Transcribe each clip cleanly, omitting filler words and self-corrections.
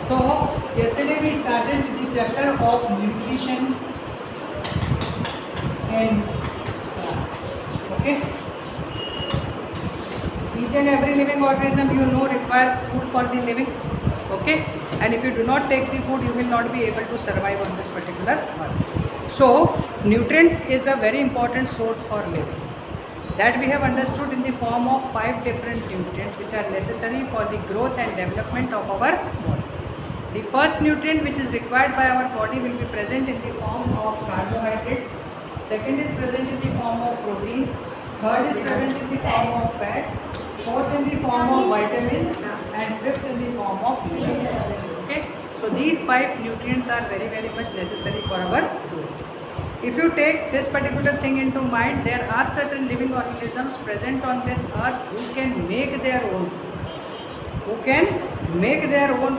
So yesterday we started with the chapter of nutrition and plants. Okay. Each and every living organism you know requires food for the living. Okay. And if you do not take the food, you will not be able to survive on this particular earth. So nutrient is a very important source for living. That we have understood in the form of 5 different nutrients which are necessary for the growth and development of our body. The first nutrient which is required by our body will be present in the form of carbohydrates. Second is present in the form of protein. Third is present in the form of fats. Fourth in the form of vitamins. And fifth in the form of minerals. Okay. So these 5 nutrients are very much necessary for our growth. If you take this particular thing into mind, there are certain living organisms present on this earth who can make their own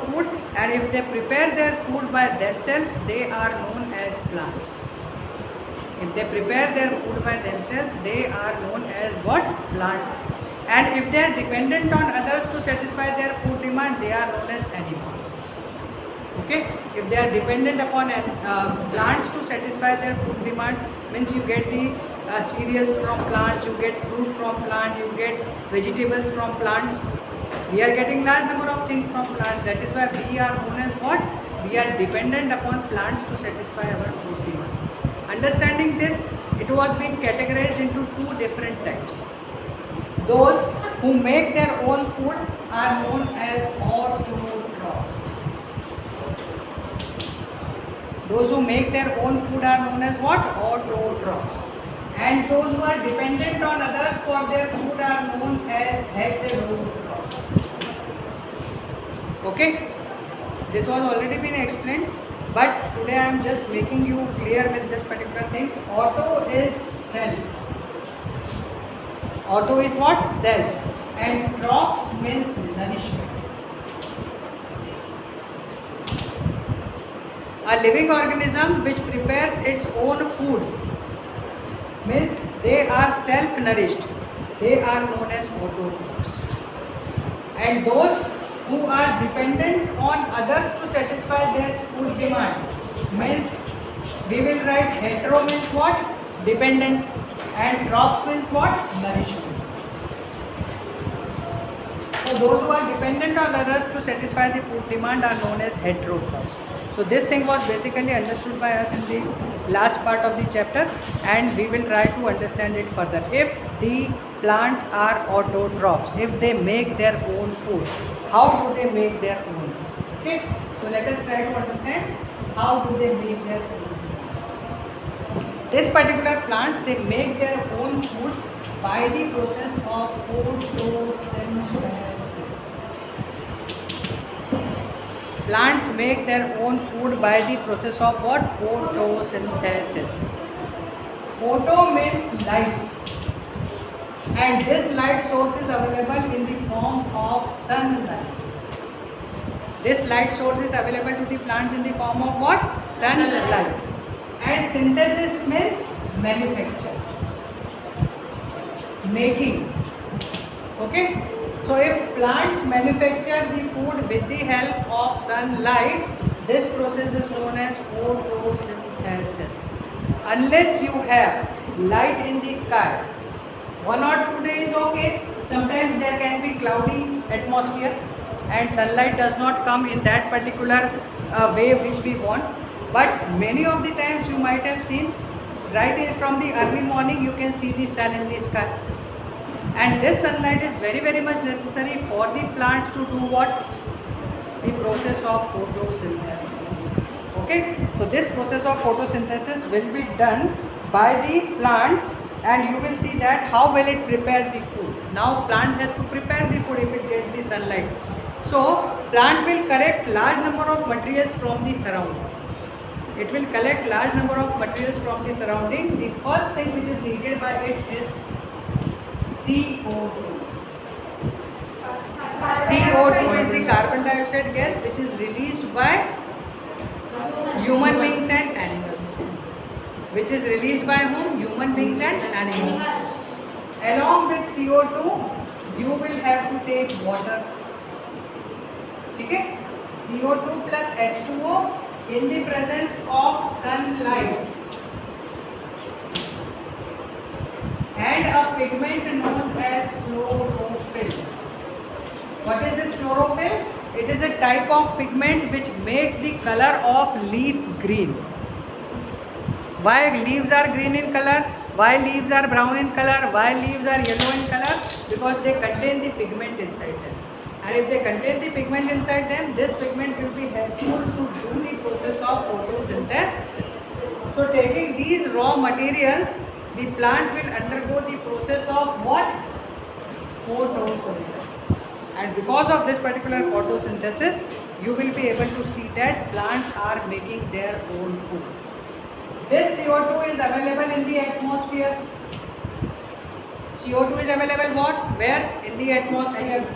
food. And if they prepare their food by themselves, they are known as plants. If they prepare their food by themselves, they are known as what? Plants. And if they are dependent on others to satisfy their food demand, they are known as animals. Okay, if they are dependent upon plants to satisfy their food demand, means you get the cereals from plants, you get fruit from plant, you get vegetables from plants. We are getting large number of things from plants. That is why we are known as what? We are dependent upon plants to satisfy our food demand. Understanding this, it was being categorized into 2 different types. Those who make their own food are known as autotrophs. Those who make their own food are known as what? Autotrophs. And those who are dependent on others for their food are known as heterotrophs. Okay? This was already been explained, but today I am just making you clear with this particular things. Auto is self. Auto is what? Self. And trophs means nourishment. A living organism which prepares its own food means they are self-nourished. They are known as autotrophs. And those who are dependent on others to satisfy their food demand means we will write hetero means what? Dependent, and trophs means what? Nourishment. So those who are dependent on others to satisfy the food demand are known as heterotrophs. So this thing was basically understood by us in the last part of the chapter, and we will try to understand it further. If the plants are autotrophs, if they make their own food, how do they make their own food? Okay, so let us try to understand how do they make their own food. This particular plants, they make their own food by the process of photosynthesis. Plants make their own food by the process of what? Photosynthesis. Photo means light, and this light source is available in the form of sunlight. This light source is available to the plants in the form of what? Sunlight. And synthesis means manufacture, making. Okay. So if plants manufacture the food with the help of sunlight, this process is known as photosynthesis. Unless you have light in the sky, 1 or 2 days okay, sometimes there can be cloudy atmosphere and sunlight does not come in that particular way which we want. But many of the times you might have seen, right from the early morning you can see the sun in the sky. And this sunlight is very much necessary for the plants to do what? The process of photosynthesis. Okay. So this process of photosynthesis will be done by the plants, and you will see that how will it prepare the food. Now plant has to prepare the food if it gets the sunlight. So plant will collect large number of materials from the surrounding. It will collect large number of materials from the surrounding. The first thing which is needed by it is CO2. CO2 is the carbon dioxide gas which is released by human beings and animals. Which is released by whom? Human beings and animals. Along with CO2, you will have to take water. ठीक है, CO2 plus H2O in the presence of sunlight and a pigment known as chlorophyll. What is this chlorophyll? It is a type of pigment which makes the color of leaf green. Why leaves are green in color? Why leaves are brown in color? Why leaves are yellow in color? Because they contain the pigment inside them. And if they contain the pigment inside them, this pigment will be helpful to do the process of photosynthesis. So taking these raw materials, the plant will undergo the process of what? Photosynthesis. And because of this particular photosynthesis, you will be able to see that plants are making their own food. This CO2 is available in the atmosphere. CO2 is available what? Where? In the atmosphere.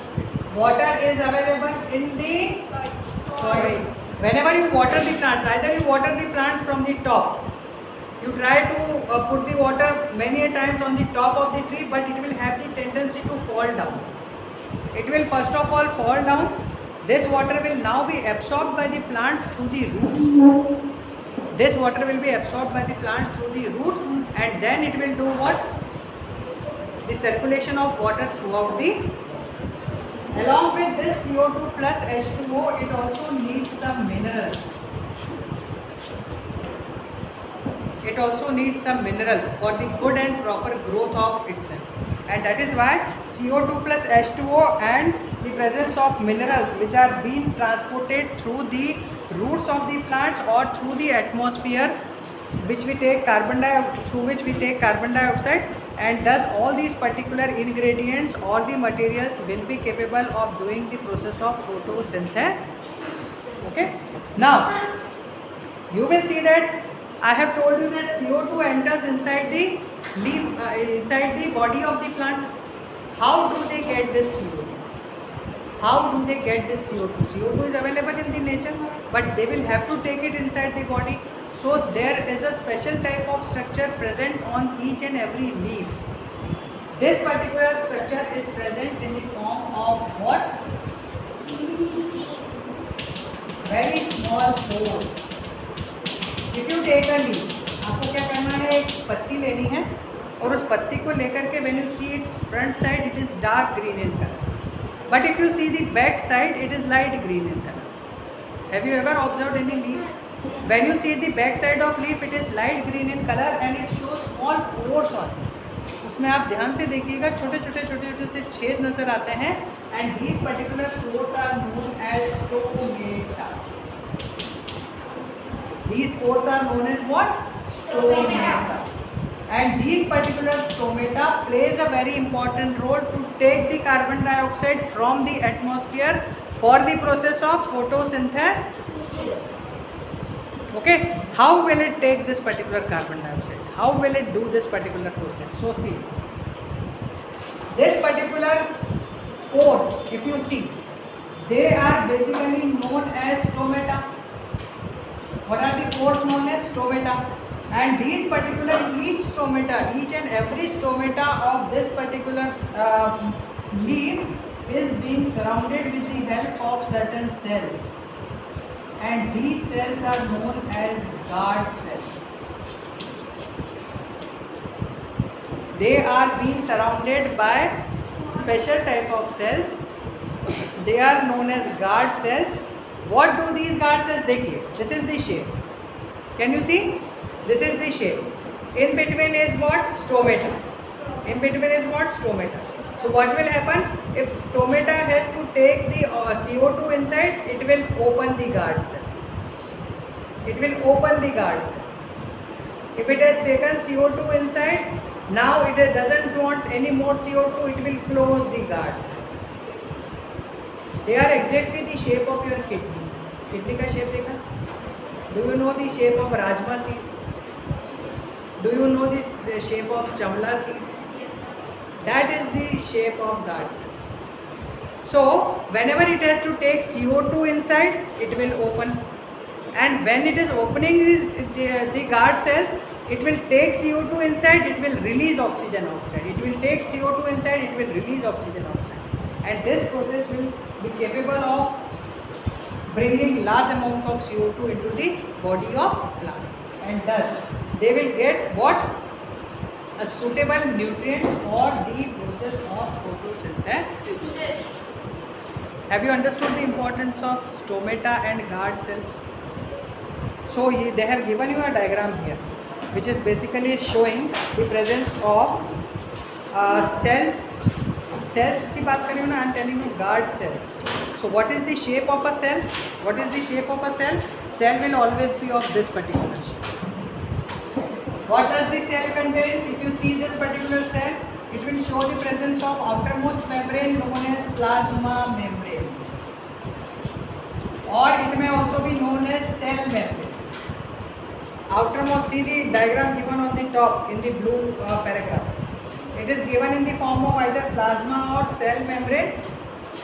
Water is available in the soil. Whenever you water the plants, either you water the plants from the top. You try to put the water many a times on the top of the tree, but it will have the tendency to fall down. It will first of all fall down. This water will now be absorbed by the plants through the roots. This water will be absorbed by the plants through the roots, and then it will do what? The circulation of water throughout the. Along with this CO2 plus H2O, it also needs some minerals. It also needs some minerals for the good and proper growth of itself. And that is why CO2 plus H2O and the presence of minerals which are being transported through the roots of the plants or through the atmosphere, which we take through which we take carbon dioxide, and thus all these particular ingredients or the materials will be capable of doing the process of photosynthesis. Okay. Now you will see that I have told you that CO2 enters inside the leaf, inside the body of the plant. How do they get this CO2? How do they get this CO2? CO2 is available in the nature, but they will have to take it inside the body. So there is a special type of structure present on each and every leaf. This particular structure is present in the form of what? Very small pores. If you take a leaf, आपको क्या करना है? एक पत्ती लेनी है और उस पत्ती को लेकर के when you see its front side, it is dark green in color. But if you see the back side, it is light green in color. Have you ever observed any leaf? When you see the back side of leaf, it is light green in color and it shows small pores on it. उसमें आप ध्यान से देखिएगा, छोटे छोटे से छेद नजर आते हैं, and these particular pores are known as stomata. These pores are known as what? Stomata. And these particular stomata plays a very important role to take the carbon dioxide from the atmosphere for the process of photosynthesis. Okay, how will it take this particular carbon dioxide? How will it do this particular process? So see, this particular pores, if you see, they are basically known as stomata. What are the pores known as? Stomata. And these particular, each and every stomata of this particular leaf is being surrounded with the help of certain cells. And these cells are known as guard cells. They are being surrounded by special type of cells. They are known as guard cells. What do these guard cells? देखिए, this is the shape. Can you see? This is the shape. In between is what? Stomata. In between is what? Stomata. So what will happen? If stomata has to take the CO2 inside, it will open the guard cell. It will open the guard cell. If it has taken CO2 inside, now it doesn't want any more CO2, it will close the guard cell. They are exactly the shape of your kidney. Kidney का shape देखा? Do you know the shape of rajma seeds? Do you know the shape of chamla seeds? That is the shape of guard cells. So whenever it has to take CO2 inside, it will open. And when it is opening the guard cells, it will take CO2 inside, it will release oxygen outside. It will take CO2 inside, it will release oxygen outside. And this process will be capable of bringing large amount of CO2 into the body of plant, and thus they will get what? A suitable nutrient for the process of photosynthesis. Have you understood the importance of stomata and guard cells? So they have given you a diagram here, which is basically showing the presence of cells. Cells की बात कर रही हूँ ना, I am telling you guard cells. So what is the shape of a cell? What is the shape of a cell? Cell will always be of this particular shape. What does the cell contains? If you see this particular cell, it will show the presence of outermost membrane known as plasma membrane, or it may also be known as cell membrane. Outermost, see the diagram given on the top in the blue paragraph. It is given in the form of either plasma or cell membrane.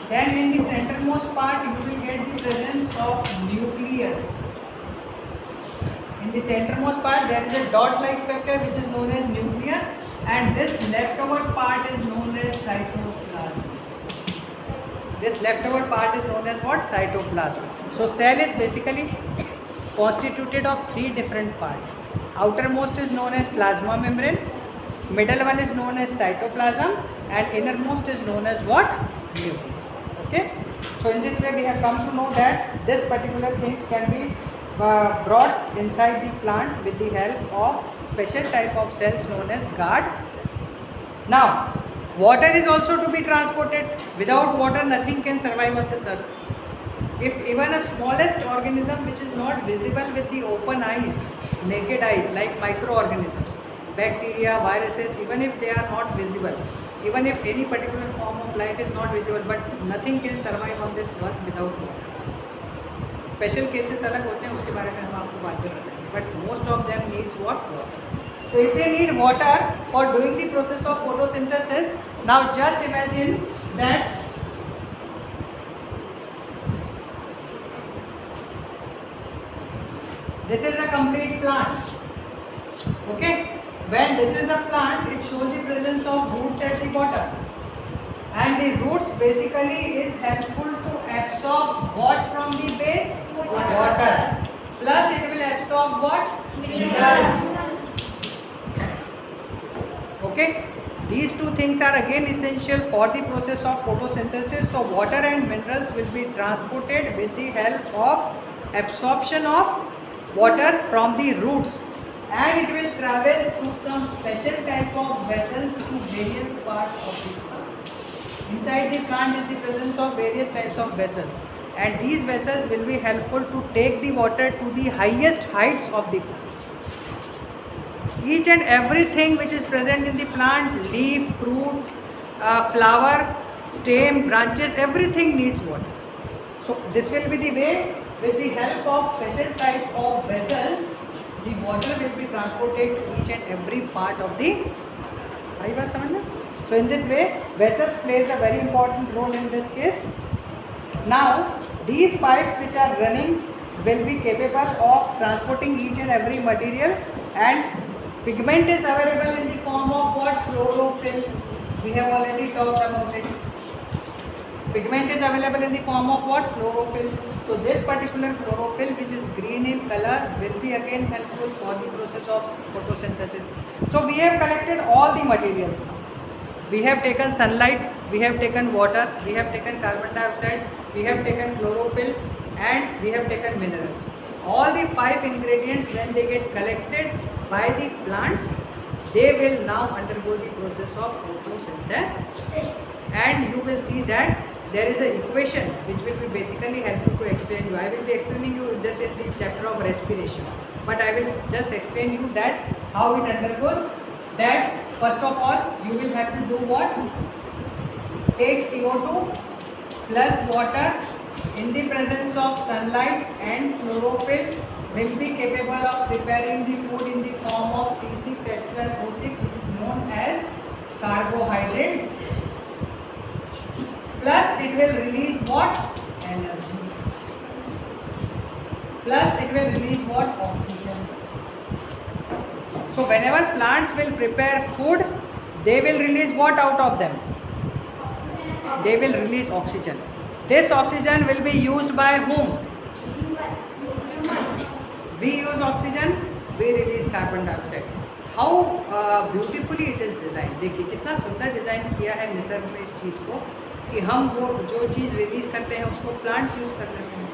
Then in the centermost part you will get the presence of nucleus. In the centermost part there is a dot-like structure which is known as nucleus, and this leftover part is known as cytoplasm. This leftover part is known as what? Cytoplasm. So cell is basically constituted of three different parts. Outermost is known as plasma membrane, middle one is known as cytoplasm, and innermost is known as what? Nucleus. Okay. So in this way we have come to know that this particular things can be brought inside the plant with the help of special type of cells known as guard cells. Now, water is also to be transported. Without water, nothing can survive on this earth. If even a smallest organism which is not visible with the open eyes, naked eyes, like microorganisms, bacteria, viruses, even if they are not visible, even if any particular form of life is not visible, but nothing can survive on this earth without water. Special cases अलग होते हैं, उसके बारे में हम आपको बात कर रहे हैं, but most of them needs what? Water. So if they need water for doing the process of photosynthesis, now just imagine that this is a complete plant. Okay, when this is a plant, it shows the presence of roots at the bottom, and the roots basically is helpful to absorb what from the base? Water. Plus it will absorb what? Minerals. Okay, these two things are again essential for the process of photosynthesis. So water and minerals will be transported with the help of absorption of water from the roots, and it will travel through some special type of vessels to various parts of the plant. Inside the plant is the presence of various types of vessels, and these vessels will be helpful to take the water to the highest heights of the plants. Each and everything which is present in the plant, leaf, fruit, flower, stem, branches, everything needs water. So this will be the way. With the help of special type of vessels, the water will be transported to each and every part of the. So in this way, vessels plays a very important role in this case. Now these pipes which are running will be capable of transporting each and every material, and pigment is available in the form of what? Chlorophyll. We have already talked about it. Pigment is available in the form of what? Chlorophyll. So this particular chlorophyll, which is green in color, will be again helpful for the process of photosynthesis. So we have collected all the materials now. We have taken sunlight, we have taken water, we have taken carbon dioxide, we have taken chlorophyll, and we have taken minerals. All the 5 ingredients, when they get collected by the plants, they will now undergo the process of photosynthesis. And you will see that there is an equation which will be basically helpful to explain you. I will be explaining you this in the chapter of respiration, but I will just explain you that how it undergoes. That first of all you will have to do what? Take CO2 plus water in the presence of sunlight, and chlorophyll will be capable of preparing the food in the form of C6H12O6, which is known as carbohydrate. Plus it will release what? Energy. Plus it will release what? Oxygen. So whenever plants will prepare food, they will release what out of them? They will release oxygen. This oxygen will be used by whom? We use oxygen, we release carbon dioxide. How beautifully it is designed. देखिए कितना सुंदर design किया है निसर्ग ने इस चीज़ को कि हम वो जो चीज़ रिलीज़ करते हैं उसको प्लांट्स यूज़ कर लेते हैं,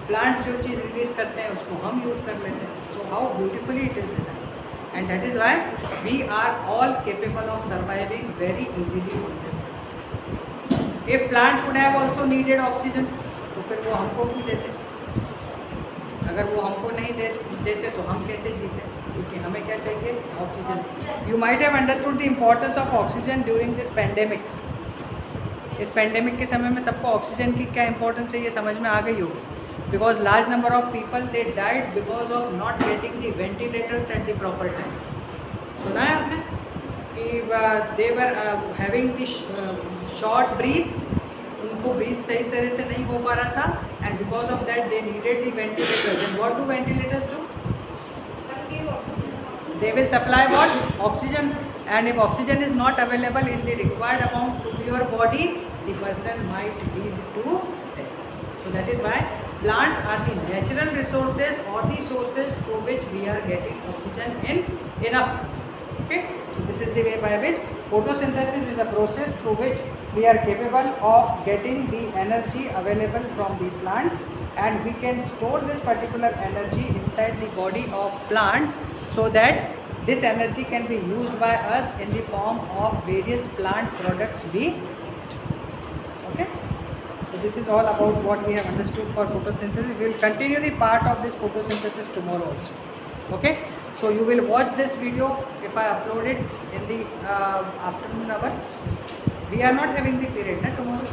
प्लांट्स जो चीज़ रिलीज़ करते हैं उसको हम यूज़ कर लेते हैं. So how beautifully it is design. And that is why we are all capable of surviving very easily on this earth. If plants would have also needed oxygen, तो फिर वो हमको भी देते. अगर वो हमको नहीं देते तो हम कैसे जीते? क्योंकि हमें क्या चाहिए? Oxygen. You might have understood the importance of oxygen during this pandemic. इस पेंडेमिक के समय में सबको ऑक्सीजन की क्या इंपॉर्टेंस है ये समझ में आ गई होगी. Because large number of people they died because of not getting the ventilators at the proper time. सुना है आपने कि they were having the short breath, उनको breathe सही तरह से नहीं हो पा रहा था, and because of that they needed the ventilators. And what do ventilators do? They will supply what? Oxygen. And if oxygen is not available in the required amount to your body, the person might lead to death. So that is why plants are the natural resources or the sources through which we are getting oxygen in enough. Okay, so this is the way by which photosynthesis is a process through which we are capable of getting the energy available from the plants, and we can store this particular energy inside the body of plants so that this energy can be used by us in the form of various plant products we eat. Okay. So this is all about what we have understood for photosynthesis. We will continue the part of this photosynthesis tomorrow also. Okay. So you will watch this video if I upload it in the afternoon hours. We are not having the period tomorrow.